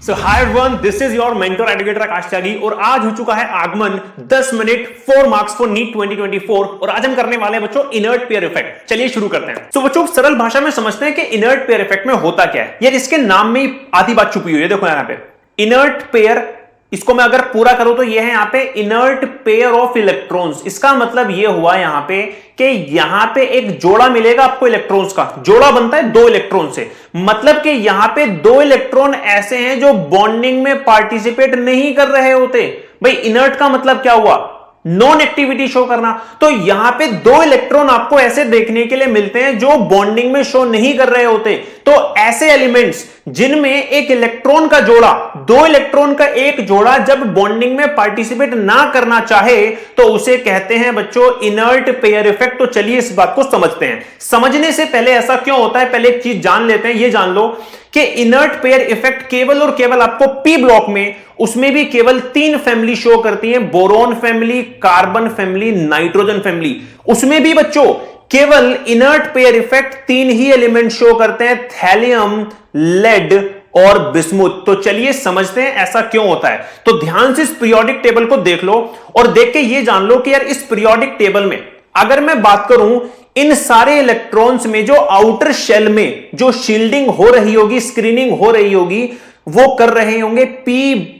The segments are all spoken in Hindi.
So hi everyone, this is your mentor educator Akash Tyagi और आज हो चुका है आगमन 10 मिनट 4 मार्क्स फॉर नीट 2024 और आज हम करने वाले हैं बच्चों इनर्ट पेयर इफेक्ट। चलिए शुरू करते हैं। तो बच्चों सरल भाषा में समझते हैं कि इनर्ट पेयर इफेक्ट में होता क्या है। यार इसके नाम में ही आधी बात छुपी हुई है। देखो यहाँ पे इनर्ट पेयर, इसको मैं अगर पूरा करूं तो ये है यहाँ पे इनर्ट पेयर ऑफ इलेक्ट्रॉन्स। इसका मतलब ये हुआ यहाँ पे कि यहां पे एक जोड़ा मिलेगा आपको इलेक्ट्रॉन्स का। जोड़ा बनता है दो इलेक्ट्रॉन से, मतलब कि यहां पे दो इलेक्ट्रॉन ऐसे हैं जो बॉन्डिंग में पार्टिसिपेट नहीं कर रहे होते। भाई इनर्ट का मतलब क्या हुआ? नॉन एक्टिविटी शो करना। तो यहां पे दो इलेक्ट्रॉन आपको ऐसे देखने के लिए मिलते हैं जो बॉन्डिंग में शो नहीं कर रहे होते। तो ऐसे एलिमेंट्स जिनमें एक इलेक्ट्रॉन का जोड़ा, दो इलेक्ट्रॉन का एक जोड़ा जब बॉन्डिंग में पार्टिसिपेट ना करना चाहे तो उसे कहते हैं बच्चों इनर्ट पेयर इफेक्ट। तो चलिए इस बात को समझते हैं। समझने से पहले ऐसा क्यों होता है पहले एक चीज जान लेते हैं। ये जान लो कि इनर्ट पेयर इफेक्ट केवल और केवल आपको पी ब्लॉक में, उसमें भी केवल 3 फैमिली शो करती हैं, boron family, carbon family, nitrogen family. उसमें भी बच्चों केवल इनर्ट पेयर इफेक्ट 3 ही एलिमेंट शो करते हैं, थैलियम, लेड और बिस्मुथ। तो चलिए समझते हैं ऐसा क्यों होता है। तो ध्यान से इस पीरियोडिक टेबल को देख लो और देख के ये जान लो कि यार इस पीरियोडिक टेबल में अगर मैं बात करूं इन सारे इलेक्ट्रॉन्स में जो आउटर शेल में जो शील्डिंग हो रही होगी, स्क्रीनिंग हो रही होगी, वो कर रहे होंगे पी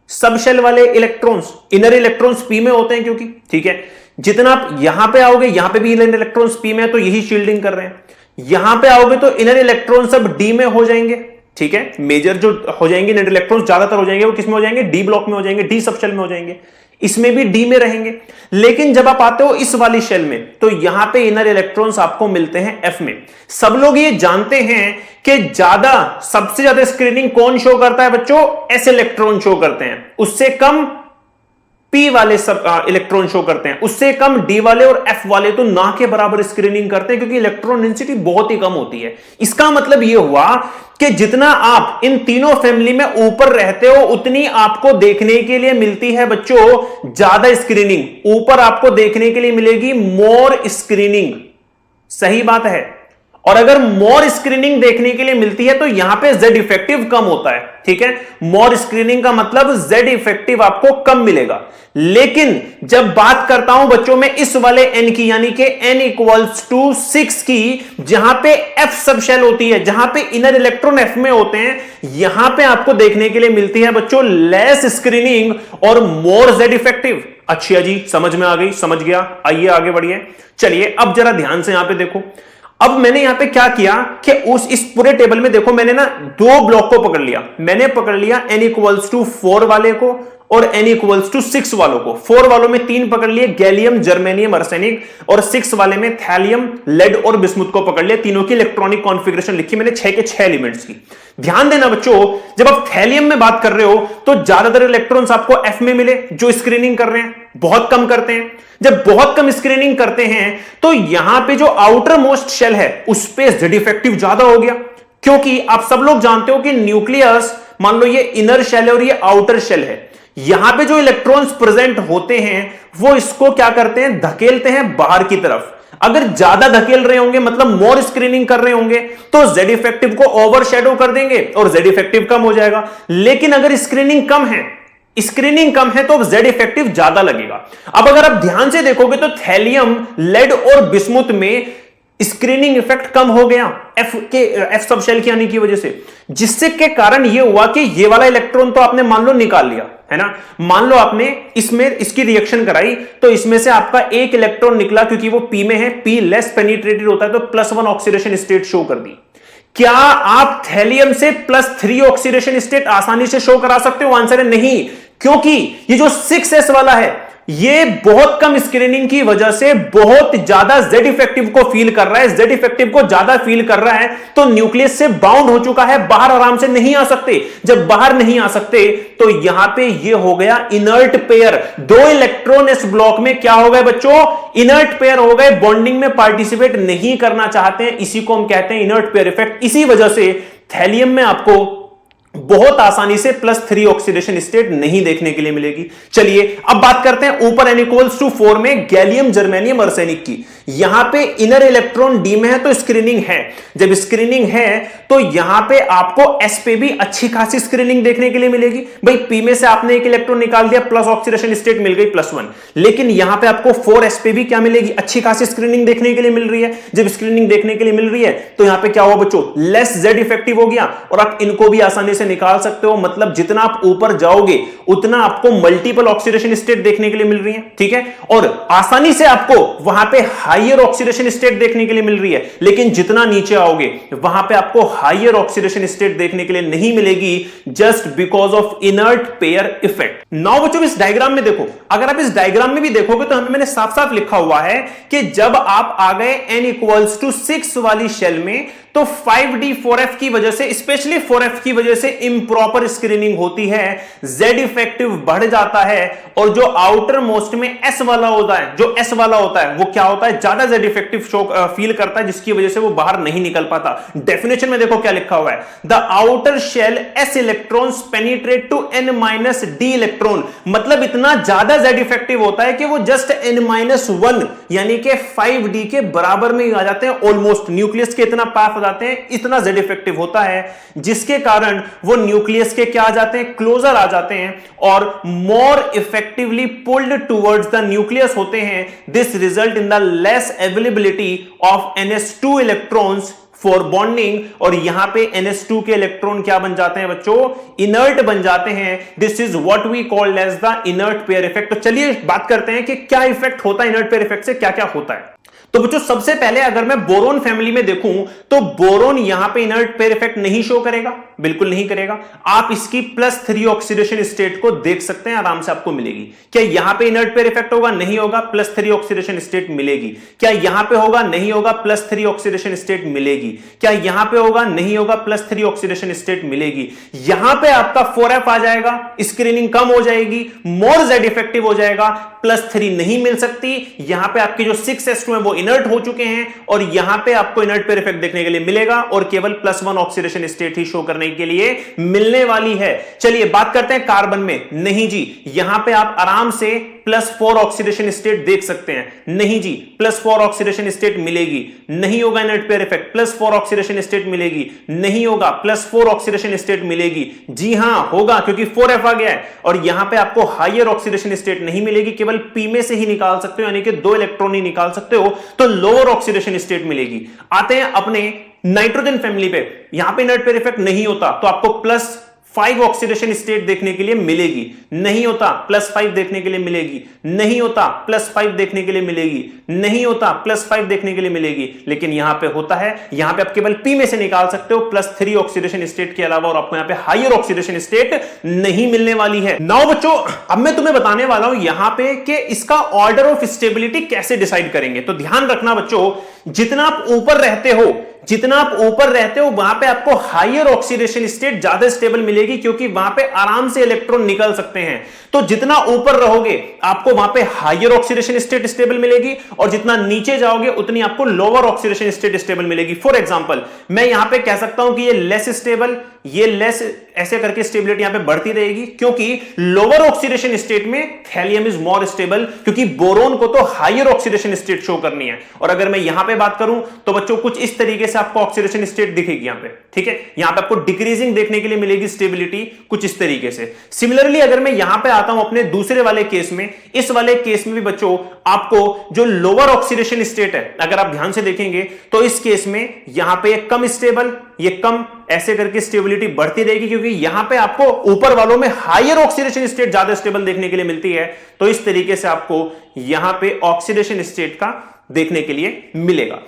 सब शेल वाले इलेक्ट्रॉन्स। इनर इलेक्ट्रॉन्स पी में होते हैं क्योंकि, ठीक है। जितना आप यहां पे आओगे यहां पे भी इनर इलेक्ट्रॉन्स पी में है तो यही शील्डिंग कर रहे हैं। यहां पे आओगे तो इनर इलेक्ट्रॉन सब डी में हो जाएंगे, ठीक है। मेजर जो हो जाएंगे इनर इलेक्ट्रॉन्स ज्यादातर हो जाएंगे वो किस में हो जाएंगे? डी ब्लॉक में हो जाएंगे, डी सब शेल में हो जाएंगे। इसमें भी डी में रहेंगे। लेकिन जब आप आते हो इस वाली शेल में तो यहां पे इनर इलेक्ट्रॉन्स आपको मिलते हैं एफ में। सब लोग ये जानते हैं कि सबसे ज्यादा स्क्रीनिंग कौन शो करता है बच्चों? एस इलेक्ट्रॉन शो करते हैं। उससे कम पी वाले सब इलेक्ट्रॉन शो करते हैं, उससे कम डी वाले और एफ वाले तो ना के बराबर स्क्रीनिंग करते हैं क्योंकि इलेक्ट्रॉन डेंसिटी बहुत ही कम होती है। इसका मतलब यह हुआ कि जितना आप इन तीनों फैमिली में ऊपर रहते हो उतनी आपको देखने के लिए मिलती है बच्चों ज्यादा स्क्रीनिंग। ऊपर आपको देखने के लिए मिलेगी मोर स्क्रीनिंग, सही बात है। और अगर मोर स्क्रीनिंग देखने के लिए मिलती है तो यहां पे जेड इफेक्टिव कम होता है, ठीक है। मोर स्क्रीनिंग का मतलब जेड इफेक्टिव आपको कम मिलेगा। लेकिन जब बात करता हूं बच्चों में इस वाले एन की, यानी कि n इक्वल्स टू 6 की, जहां पे एफ सब शेल होती है, जहां पे इनर इलेक्ट्रॉन एफ में होते हैं, यहां पे आपको देखने के लिए मिलती है बच्चों लेस स्क्रीनिंग और मोर जेड इफेक्टिव। अच्छा जी, समझ में आ गई, समझ गया। आइए आगे बढ़िए। चलिए अब जरा ध्यान से यहां पे देखो। अब मैंने यहां पे क्या किया कि इस पूरे टेबल में देखो मैंने ना 2 ब्लॉक को पकड़ लिया। मैंने पकड़ लिया n इक्वल्स टू 4 वाले को और n इक्वल्स टू 6 वालों को। 4 वालों में 3 पकड़ लिए, गैलियम, जर्मेनियम, आर्सेनिक, और 6 वाले में थैलियम, लेड और बिस्मुथ को पकड़ लिया। तीनों की इलेक्ट्रॉनिक कॉन्फ़िगरेशन लिखी मैंने 6 के 6 एलिमेंट्स की। ध्यान देना बच्चों, जब आप थैलियम में बात कर रहे हो तो ज्यादातर इलेक्ट्रॉन्स आपको एफ में मिले जो स्क्रीनिंग कर रहे हैं, बहुत कम करते हैं। जब बहुत कम स्क्रीनिंग करते हैं तो यहां पे जो आउटर मोस्ट शेल है उस पे जेड इफेक्टिव ज्यादा हो गया, क्योंकि आप सब लोग जानते हो कि न्यूक्लियस, मान लो ये इनर शेल है और ये आउटर शेल है, यहां पे जो इलेक्ट्रॉन्स प्रेजेंट होते हैं वो इसको क्या करते हैं? धकेलते हैं बाहर की तरफ। अगर ज्यादा धकेल रहे होंगे मतलब मोर स्क्रीनिंग कर रहे होंगे तो जेड इफेक्टिव को ओवरशैडो कर देंगे और जेड इफेक्टिव कम हो जाएगा। लेकिन अगर स्क्रीनिंग कम है तो जेड इफेक्टिव ज्यादा लगेगा। अब अगर आप ध्यान से देखोगे तो थैलियम, लेड और बिस्मुथ में स्क्रीनिंग इफेक्ट कम हो गया एफ सब शेल की आने की वजह से, जिससे के कारण यह हुआ कि ये वाला इलेक्ट्रॉन तो आपने मान लो निकाल लिया है ना। मान लो आपने इसमें इसकी रिएक्शन कराई तो इसमें से आपका एक इलेक्ट्रॉन निकला, क्योंकि वो पी में है, पी लेस पेनिट्रेटेड होता है तो +1 ऑक्सीडेशन स्टेट शो कर दी। क्या आप थैलियम से +3 ऑक्सीडेशन स्टेट आसानी से शो करा सकते हो? आंसर है नहीं, क्योंकि ये जो 6s वाला है ये बहुत कम स्क्रीनिंग की वजह से बहुत ज्यादा जेड इफेक्टिव को फील कर रहा है। जेड इफेक्टिव को ज्यादा फील कर रहा है तो न्यूक्लियस से बाउंड हो चुका है, बाहर आराम से नहीं आ सकते। जब बाहर नहीं आ सकते तो यहां पे ये हो गया इनर्ट पेयर। 2 इलेक्ट्रॉन इस ब्लॉक में क्या हो गए बच्चों? इनर्ट पेयर हो गए, बॉन्डिंग में पार्टिसिपेट नहीं करना चाहते हैं। इसी को हम कहते हैं इनर्ट पेयर इफेक्ट। इसी वजह से थैलियम में आपको बहुत आसानी से +3 ऑक्सीडेशन स्टेट नहीं देखने के लिए मिलेगी। चलिए अब बात करते हैं ऊपर n=4 में गैलियम जर्मेनियम आर्सेनिक की। यहां पे इनर इलेक्ट्रॉन डी में है तो स्क्रीनिंग है। जब स्क्रीनिंग है तो यहां पे आपको s पे भी अच्छी खासी स्क्रीनिंग देखने के लिए मिलेगी। भाई p में से आपने एक इलेक्ट्रॉन निकाल दिया, प्लस ऑक्सीडेशन स्टेट मिल गई +1, लेकिन यहां पे आपको 4s पे भी क्या मिलेगी, अच्छी खासी स्क्रीनिंग देखने के लिए मिल रही है। जब स्क्रीनिंग देखने के लिए मिल रही है तो यहां पे क्या हुआ बच्चों, लेस z इफेक्टिव हो गया और आप इनको भी आसानी से निकाल सकते हो। मतलब जितना आप ऊपर जाओगे उतना आपको मल्टीपल ऑक्सीडेशन स्टेट देखने के लिए मिल रही है, ठीक है, और आसानी से आपको वहां पे हायर ऑक्सीडेशन स्टेट देखने के लिए मिल रही है। लेकिन जितना नीचे आओगे वहां पे आपको हायर ऑक्सीडेशन स्टेट देखने के लिए नहीं मिलेगी, just because of inert pair effect. Now बच्चों इस डायग्राम में देखो, अगर आप इस डायग्राम में भी देखोगे तो मैंने साफ साफ लिखा हुआ है कि जब आप आ गए n=6 वाली शेल में तो 5d4f की वजह से, स्पेशली 4f की वजह से इंप्रॉपर स्क्रीनिंग होती है, z इफेक्टिव बढ़ जाता है और जो आउटर मोस्ट में s वाला होता है, जो s वाला होता है वो क्या होता है, ज्यादा z इफेक्टिव फील करता है, जिसकी वजह से वो बाहर नहीं निकल पाता। डेफिनेशन में देखो क्या लिखा हुआ है, the outer shell s electrons penetrate to n-d electron. मतलब इतना ज्यादा z इफेक्टिव होता है कि वो जस्ट n-1 यानी कि 5d के बराबर में ही आ जाते हैं, ऑलमोस्ट न्यूक्लियस के इतना पास जाते हैं, इतना z इफेक्टिव होता है, जिसके कारण वो न्यूक्लियस के क्या आ जाते हैं, क्लोजर आ जाते हैं और more effectively pulled towards the nucleus होते हैं। This result in the less availability of ns2 electrons for bonding. और यहां पे ns2 के इलेक्ट्रॉन क्या बन जाते हैं बच्चों, इनर्ट बन जाते हैं। This is what we called as the inert pair effect. तो चलिए बात करते हैं कि क्या इफेक्ट होता है इनर्ट पेयर इफेक्ट से, क्या क्या होता है। तो बच्चों सबसे पहले अगर मैं बोरोन फैमिली में देखूं तो बोरोन यहां पे इनर्ट पेयर इफेक्ट नहीं शो करेगा, बिल्कुल नहीं करेगा। आप इसकी +3 ऑक्सीडेशन स्टेट को देख सकते हैं, आराम से आपको मिलेगी। क्या यहां पे इनर्ट पेयर इफेक्ट होगा, नहीं होगा, +3 ऑक्सीडेशन स्टेट मिलेगी। क्या यहां पे होगा, नहीं होगा, +3 ऑक्सीडेशन स्टेट मिलेगी। क्या यहां पे होगा, नहीं होगा, +3 ऑक्सीडेशन स्टेट मिलेगी। यहां पे आपका 4f आ जाएगा, स्क्रीनिंग कम हो जाएगी, मोर z इफेक्टिव हो जाएगा, +3 नहीं मिल सकती। यहां पे आपके जो 6s2 है वो इनर्ट हो चुके हैं और यहां पे आपको इनर्ट पेयर इफेक्ट देखने के लिए मिलेगा और केवल +1 ऑक्सीडेशन स्टेट ही शो करने के लिए मिलने वाली है। चलिए बात करते हैं कार्बन में। नहीं जी, यहां पे आप आराम से +4 ऑक्सीडेशन स्टेट देख सकते हैं। नहीं जी, +4 ऑक्सीडेशन स्टेट मिलेगी, नहीं होगा inert pair effect. +4 oxidation state मिलेगी, नहीं होगा, +4 ऑक्सीडेशन स्टेट मिलेगी। जी हां होगा, क्योंकि 4f आ गया है। और यहां पे आपको हायर ऑक्सीडेशन स्टेट नहीं मिलेगी, केवल p में से ही निकाल सकते हो, यानी कि 2 इलेक्ट्रॉन ही निकाल सकते हो, तो लोअर ऑक्सीडेशन स्टेट मिलेगी। आते हैं अपने नाइट्रोजन फैमिली पे। यहां पे इनर्ट पेयर इफेक्ट नहीं होता तो आपको +5 ऑक्सीडेशन स्टेट देखने के लिए मिलेगी, नहीं होता, +5 देखने के लिए मिलेगी, नहीं होता, +5 देखने के लिए मिलेगी, नहीं होता, +5 देखने के लिए मिलेगी। लेकिन यहां पे होता है, यहां पे आप केवल p में से निकाल सकते हो +3 ऑक्सीडेशन स्टेट के अलावा, और आपको यहां पे हायर ऑक्सीडेशन स्टेट नहीं मिलने वाली है। नाउ बच्चों अब मैं तुम्हें बताने वाला हूं यहां पे कि इसका ऑर्डर ऑफ स्टेबिलिटी कैसे डिसाइड करेंगे। तो ध्यान रखना बच्चों, जितना आप ऊपर रहते हो, जितना आप ऊपर रहते हो वहां पे आपको हायर ऑक्सीडेशन स्टेट ज्यादा स्टेबल मिलेगी, क्योंकि वहां पे आराम से इलेक्ट्रॉन निकल सकते हैं। तो जितना ऊपर रहोगे आपको वहां पे हायर ऑक्सीडेशन स्टेट स्टेबल मिलेगी, और जितना नीचे जाओगे उतनी आपको लोअर ऑक्सीडेशन स्टेट स्टेबल मिलेगी। फॉर एग्जांपल मैं यहां पे कह सकता हूं कि ये लेस स्टेबल, ये लेस, ऐसे करके स्टेबिलिटी यहां पे बढ़ती रहेगी, क्योंकि लोअर ऑक्सीडेशन स्टेट में थैलियम इज मोर स्टेबल, क्योंकि बोरोन को तो हायर ऑक्सीडेशन स्टेट शो करनी है। और अगर मैं यहां पे बात करूं तो बच्चों कुछ इस तरीके से आपको ऑक्सीडेशन स्टेट दिखेगी यहां पे, ठीक है। यहां पे आपको डिक्रीजिंग देखने के लिए मिलेगी स्टेबिलिटी, कुछ इस तरीके से। सिमिलरली अगर मैं यहां पे आता हूं अपने दूसरे वाले केस में, इस वाले केस में भी बच्चों आपको जो लोअर ऑक्सीडेशन स्टेट है, अगर आप ध्यान से देखेंगे तो इस केस में यहां पे कम स्टेबल, ये कम, ऐसे करके स्टेबिलिटी बढ़ती रहेगी, क्योंकि यहां पे आपको ऊपर वालों में हायर ऑक्सीडेशन स्टेट ज्यादा स्टेबल देखने के लिए मिलती है। तो इस तरीके से आपको यहां पे ऑक्सीडेशन स्टेट का देखने के लिए मिलेगा।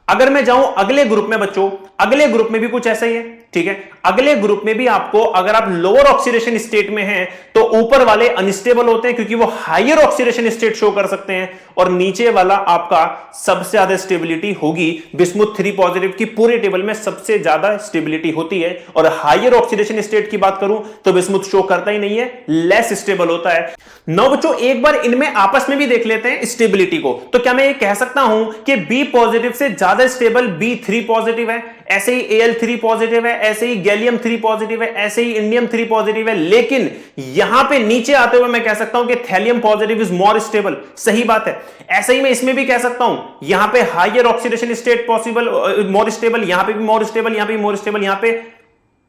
अगर मैं जाऊं अगले ग्रुप में बच्चों, अगले ग्रुप में भी कुछ ऐसा ही है, ठीक है। अगले ग्रुप में भी आपको, अगर आप लोअर ऑक्सीडेशन स्टेट में हैं तो ऊपर वाले अनस्टेबल होते हैं, क्योंकि वो हायर ऑक्सीडेशन स्टेट शो कर सकते हैं, और नीचे वाला आपका सबसे ज्यादा स्टेबिलिटी होगी। बिस्मुथ 3 पॉजिटिव की पूरे टेबल में सबसे ज्यादा स्टेबिलिटी होती है, और हायर ऑक्सीडेशन स्टेट की बात करूं तो बिस्मुथ शो करता ही नहीं है, लेस स्टेबल होता है। नौ बच्चों एक बार इनमें आपस में भी देख लेते हैं स्टेबिलिटी को। तो क्या मैं ये कह सकता हूं कि बी पॉजिटिव से ज्यादा स्टेबल B3 पॉजिटिव है? ऐसे ही Al3 पॉजिटिव है, ऐसे ही गैलियम 3 पॉजिटिव है, ऐसे ही इंडियम 3 पॉजिटिव है, लेकिन यहां पे नीचे आते हुए मैं कह सकता हूं कि thallium positive is more stable. सही बात है। ऐसे ही मैं इसमें भी कह सकता हूं, यहां पे higher oxidation state possible, more stable, यहां पे भी मोर स्टेबल, यहां पे मोर स्टेबल, यहां पे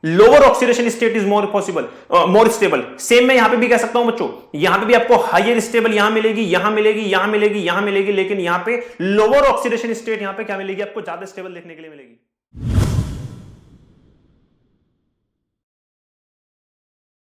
lower oxidation state is more possible, more stable. Same मैं यहां पे भी कह सकता हूं बच्चों, यहां पे भी आपको हायर स्टेबल यहां मिलेगी, यहां मिलेगी, यहां मिलेगी, यहां मिलेगी, लेकिन यहां पे लोअर ऑक्सीडेशन स्टेट यहां पे क्या मिलेगी, आपको ज्यादा स्टेबल देखने के लिए मिलेगी।